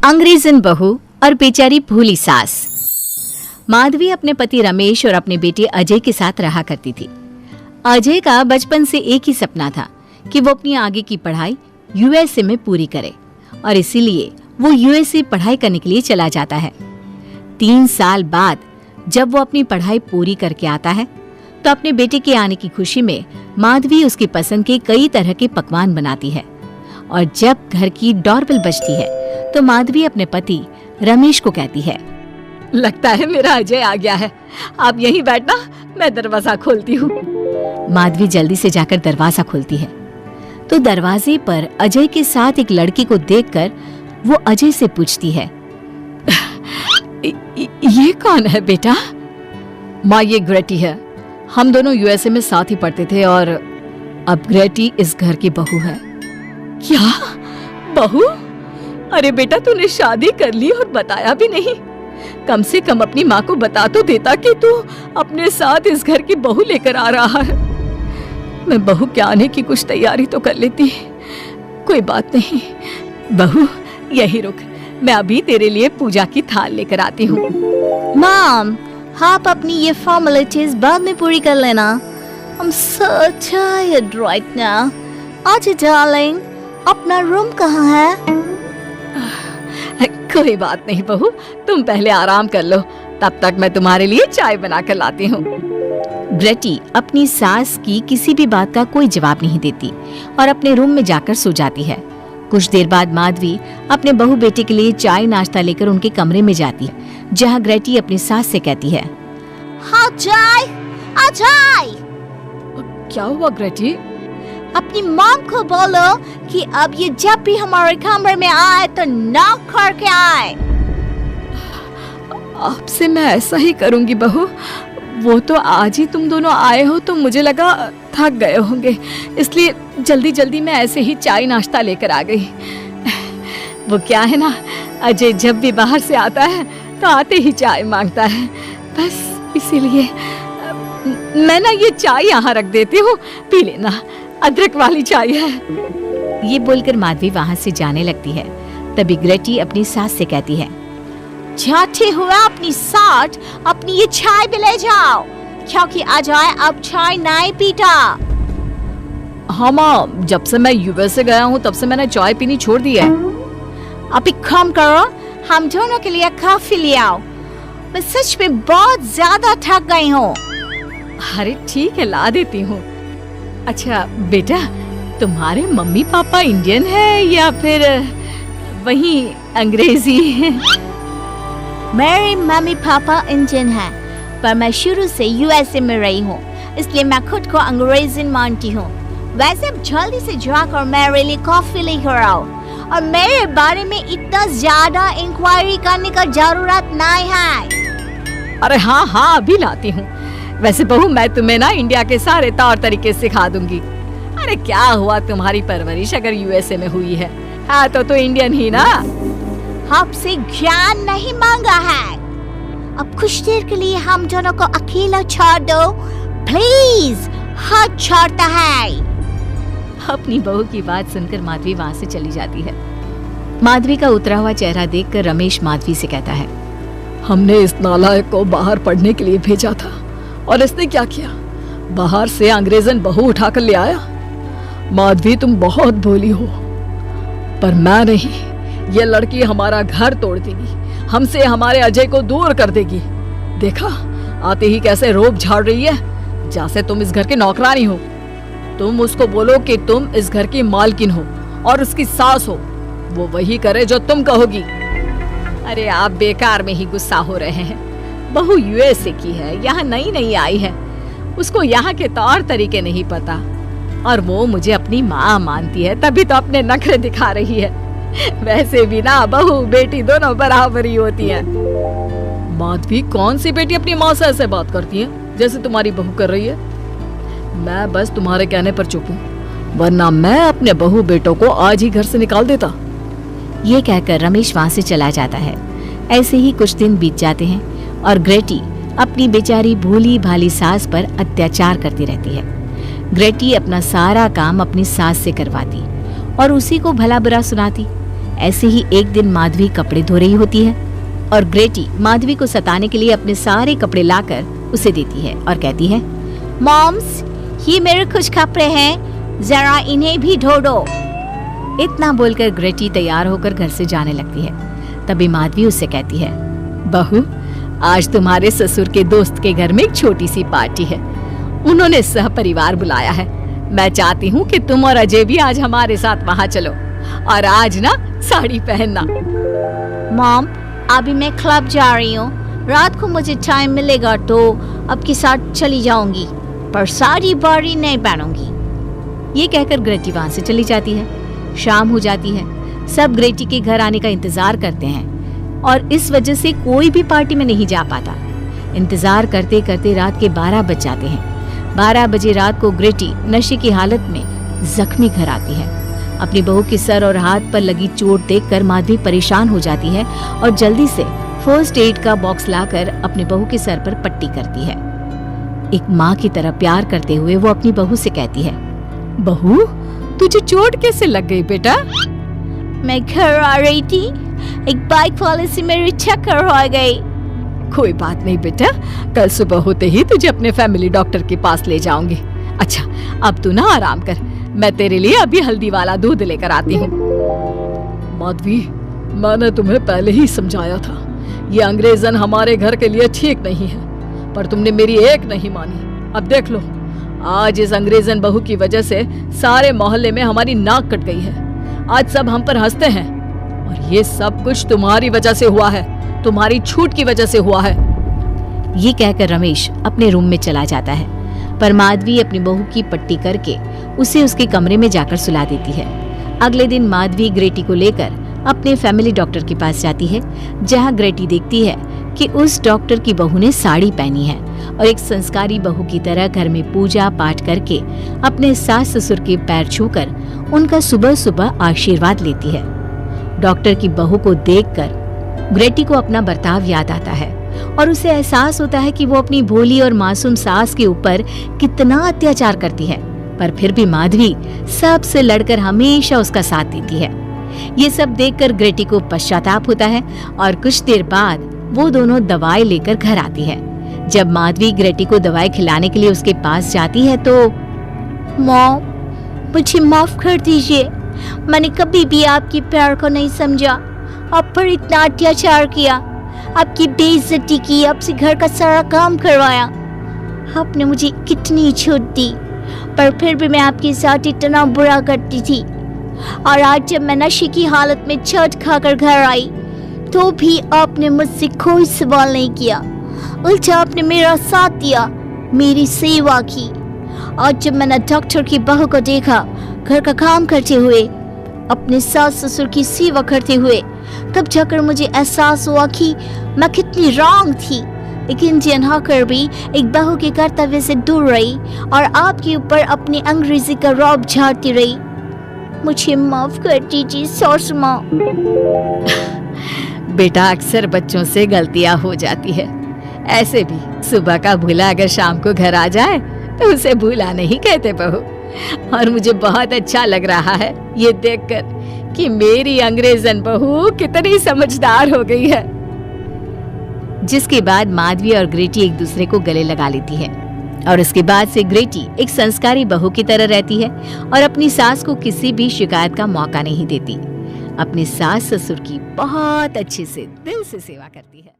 अंग्रेजन बहू और बेचारी भोली सास। माधवी अपने पति रमेश और अपने बेटे अजय के साथ रहा करती थी। अजय का बचपन से एक ही सपना था कि वो अपनी आगे की पढ़ाई यूएसए में पूरी करे और इसीलिए वो यूएसए पढ़ाई करने के लिए चला जाता है। 3 साल बाद जब वो अपनी पढ़ाई पूरी करके आता है तो अपने बेटे के आने की खुशी में माधवी उसकी पसंद के कई तरह के पकवान बनाती है और जब घर की डोरबेल बजती है तो माधवी अपने पति रमेश को कहती है, लगता है मेरा अजय आ गया है, आप यहीं बैठना, मैं दरवाजा खोलती हूँ। माधवी जल्दी से जाकर दरवाजा खोलती है तो दरवाजे पर अजय के साथ एक लड़की को देखकर वो अजय से पूछती है, ये कौन है बेटा? माँ, ये ग्रेटी है। हम दोनों यूएसए में साथ ही पढ़ते थे और अब ग्रेटी इस घर की बहू है। क्या बहू? अरे बेटा, तूने शादी कर ली और बताया भी नहीं। कम से कम अपनी माँ को बता तो देता कि तू अपने साथ इस घर की बहू लेकर आ रहा है। मैं बहू के आने की कुछ तैयारी तो कर लेती। कोई बात नहीं बहू, यही रुक, मैं अभी तेरे लिए पूजा की थाल लेकर आती हूँ। मॉम, आप अपनी ये फॉर्मेलिटीज बाद में पूरी कर लेना। I'm so tired right now. आजा डार्लिंग, अपना रूम कहाँ है? कोई बात नहीं बहू, तुम पहले आराम कर लो, तब तक मैं तुम्हारे लिए चाय बना कर लाती हूँ। ग्रेटी अपनी सास की किसी भी बात का कोई जवाब नहीं देती और अपने रूम में जाकर सो जाती है। कुछ देर बाद माधवी अपने बहू बेटे के लिए चाय नाश्ता लेकर उनके कमरे में जाती है, जहाँ ग्रेटी अपनी सास से कहती है, हाँ चाय, आ चाय। क्या हुआ ग्रेटी? अपनी मॉम को बोलो कि अब ये जब भी हमारे कमरे में आए तो नॉक करके आए। आपसे मैं ऐसा ही करूंगी बहू। वो तो आज ही तुम दोनों आए हो तो मुझे लगा थक गए होंगे, इसलिए जल्दी जल्दी मैं ऐसे ही चाय नाश्ता लेकर आ गई। वो क्या है ना, अजय जब भी बाहर से आता है तो आते ही चाय मांगता है, बस इसीलिए मैं ना ये चाय यहाँ रख देती हूँ, पी लेना, अदरक वाली चाय है। ये बोलकर माधवी वहाँ से जाने लगती है। तभी ग्रेटी अपनी सास से कहती है, जाते हुए अपनी साथ अपनी ये चाय भी ले जाओ, क्योंकि अजय अब चाय नहीं पीता। हाँ माँ, जब से मैं यूएसए गया हूँ तब से मैंने चाय पीनी छोड़ दी है। अब एक काम करो, हम दोनों के लिए कॉफी ले आओ, मैं सच में बहुत ज्यादा थक गई हूँ। अरे ठीक है, ला देती हूँ। अच्छा बेटा, तुम्हारे मम्मी पापा इंडियन है या फिर वही अंग्रेजी है? मेरे मम्मी पापा इंडियन हैं, पर मैं शुरू से यूएसए में रही हूँ, इसलिए मैं खुद को अंग्रेज़ी मानती हूँ। वैसे अब जल्दी से जाकर मेरे लिए कॉफी लेकर आओ और मेरे बारे में इतना ज्यादा इंक्वायरी करने का जरूरत नहीं है। अरे हाँ हाँ, अभी लाती हूँ। वैसे बहू, मैं तुम्हें ना इंडिया के सारे तौर तरीके सिखा दूंगी। अरे क्या हुआ, तुम्हारी परवरिश अगर यूएसए में हुई है हाँ तो इंडियन ही ना। आपसे ज्ञान नहीं मांगा है, अब कुछ देर के लिए हम दोनों को अकेला छोड़ दो प्लीज, हाथ छोड़ता है। अपनी बहू की बात सुनकर माधवी वहाँ से चली जाती है। माधवी का उतरा हुआ चेहरा देखकर रमेश माधवी से कहता है, हमने इस नालायक को बाहर पढ़ने के लिए भेजा था और इसने क्या किया, बाहर से अंग्रेजन बहू उठाकर ले आया। माधवी, तुम बहुत भोली हो, पर मैं नहीं, ये लड़की हमारा घर तोड़ देगी, हमसे हमारे अजय को दूर कर देगी। देखा आते ही कैसे रोब झाड़ रही है, जैसे तुम इस घर की नौकरानी हो। तुम उसको बोलो कि तुम इस घर की मालकिन हो और उसकी सास हो, वो वही करे जो तुम कहोगी। अरे आप बेकार में ही गुस्सा हो रहे हैं, बहू यूएसए की है, यहाँ नई नई आई है, उसको यहाँ के तौर तरीके नहीं पता और वो मुझे अपनी माँ मानती है, तभी तो अपने नखरे दिखा रही है। वैसे भी ना बहू बेटी दोनों बराबर ही होती है। माधवी, कौन सी बेटी अपनी माँ से ऐसे बात करती है जैसे तुम्हारी बहू कर रही है? मैं बस तुम्हारे कहने पर चुप हूँ, वरना मैं अपने बहू बेटों को आज ही घर से निकाल देता। ये कहकर रमेश वहाँ से चला जाता है। ऐसे ही कुछ दिन बीत जाते हैं और ग्रेटी अपनी बेचारी भोली भाली सास पर अत्याचार करती रहती है। ग्रेटी अपना सारा काम अपनी सास से करवाती और उसी को भला बुरा सुनाती। ऐसे ही एक दिन माधवी कपड़े धो रही होती है और ग्रेटी माधवी को सताने के लिए अपने सारे कपड़े लाकर उसे देती है और कहती है, मॉम्स, ये मेरे कुछ कपड़े हैं, जरा इन्हें भी धो दो। इतना बोलकर ग्रेटी तैयार होकर घर से जाने लगती है। तभी माधवी उससे कहती है, बहू, आज तुम्हारे ससुर के दोस्त के घर में एक छोटी सी पार्टी है। उन्होंने सह परिवार बुलाया है। मैं चाहती हूँ कि तुम और अजय भी आज हमारे साथ वहाँ चलो और आज ना साड़ी पहनना। मॉम, अभी मैं क्लब जा रही हूँ, रात को मुझे टाइम मिलेगा तो आपके साथ चली जाऊंगी, पर साड़ी बाड़ी नहीं पहनूंगी। ये कहकर ग्रेटी वहाँ से चली जाती है। शाम हो जाती है। सब ग्रेटी के घर आने का इंतजार करते हैं और इस वजह से कोई भी पार्टी में नहीं जा पाता। इंतजार करते करते रात के 12 बज जाते हैं। 12 बजे रात को ग्रेटी नशे की हालत में जख्मी घर आती है। अपनी बहू के सर और हाथ पर लगी चोट देखकर माधवी परेशान हो जाती है और जल्दी से फर्स्ट एड का बॉक्स लाकर अपनी बहू के सर पर पट्टी करती है। एक माँ की तरह प्यार करते हुए वो अपनी बहू से कहती है, बहू, तुझे चोट कैसे लग गई बेटा? मैं घर आ रही थी, एक बाइक वाले से मेरी टक्कर हो गई। कोई बात नहीं बेटा, कल सुबह होते ही तुझे अपने फैमिली डॉक्टर के पास ले जाऊंगी। अच्छा, अब तू ना आराम कर, मैं तेरे लिए अभी हल्दी वाला दूध लेकर आती हूँ। माधवी, मैंने तुम्हें पहले ही समझाया था, ये अंग्रेजन हमारे घर के लिए ठीक नहीं है, पर तुमने मेरी एक नहीं मानी। अब देख लो, आज इस अंग्रेजन बहू की वजह से सारे मोहल्ले में हमारी नाक कट गई है। आज सब हम पर हंसते हैं और ये सब कुछ तुम्हारी वजह से हुआ है, तुम्हारी छूट की वजह से हुआ है। ये कहकर रमेश अपने रूम में चला जाता है, पर माधवी अपनी बहू की पट्टी करके उसे उसके कमरे में जाकर सुला देती है। अगले दिन माधवी ग्रेटी को लेकर अपने फैमिली डॉक्टर के पास जाती है, जहां ग्रेटी देखती है कि उस डॉक्टर की बहू ने साड़ी पहनी है और एक संस्कारी बहू की तरह घर में पूजा पाठ करके अपने सास ससुर के पैर छूकर उनका सुबह सुबह आशीर्वाद लेती है। डॉक्टर की बहू को देखकर ग्रेटी को अपना बर्ताव याद आता है और उसे एहसास होता है कि वो अपनी भोली और मासूम सास के ऊपर कितना अत्याचार करती है, पर फिर भी माधवी सबसे लड़कर हमेशा उसका साथ देती है। ये सब देखकर ग्रेटी को पश्चाताप होता है और कुछ देर बाद वो दोनों दवाई लेकर घर आती है। जब माधवी ग्रेटी को दवाई खिलाने के लिए उसके पास जाती है तो, मॉम, मुझे माफ कर दीजिए, मैंने कभी भी आपके प्यार को नहीं समझा, आप पर इतना अत्याचार किया, आपकी बेइज्जती की, आपसे घर का सारा काम करवाया। आपने मुझे कितनी छूट दी, पर फिर भी मैं आपके साथ इतना बुरा करती थी। और आज जब मैं नशे की हालत में चोट खाकर घर आई तो भी आपने मुझसे कोई सवाल नहीं किया, उल्टा आपने मेरा साथ दिया, मेरी सेवा की। आज जब मैंने डॉक्टर की बहू को देखा घर का काम करते हुए, अपने सास ससुर की सेवा करते हुए, तब जाकर मुझे एहसास हुआ कि मैं कितनी रॉन्ग थी। एक इंडियन होकर भी एक बहू के कर्तव्य से दूर रही और आपके ऊपर अपनी अंग्रेजी का रौब झाड़ती रही। मुझे माफ कर दीजिए सासू माँ। बेटा, अक्सर बच्चों से गलतियां हो जाती है। ऐसे भी सुबह का भूला अगर शाम को घर आ जाए तो उसे भूला नहीं कहते बहू। और मुझे बहुत अच्छा लग रहा है ये देखकर कि मेरी अंग्रेजन बहू कितनी समझदार हो गई है। जिसके बाद माधवी और ग्रेटी एक दूसरे को गले लगा लेती है और उसके बाद से ग्रेटी एक संस्कारी बहू की तरह रहती है और अपनी सास को किसी भी शिकायत का मौका नहीं देती। अपने सास ससुर की बहुत अच्छे से दिल से सेवा करती है।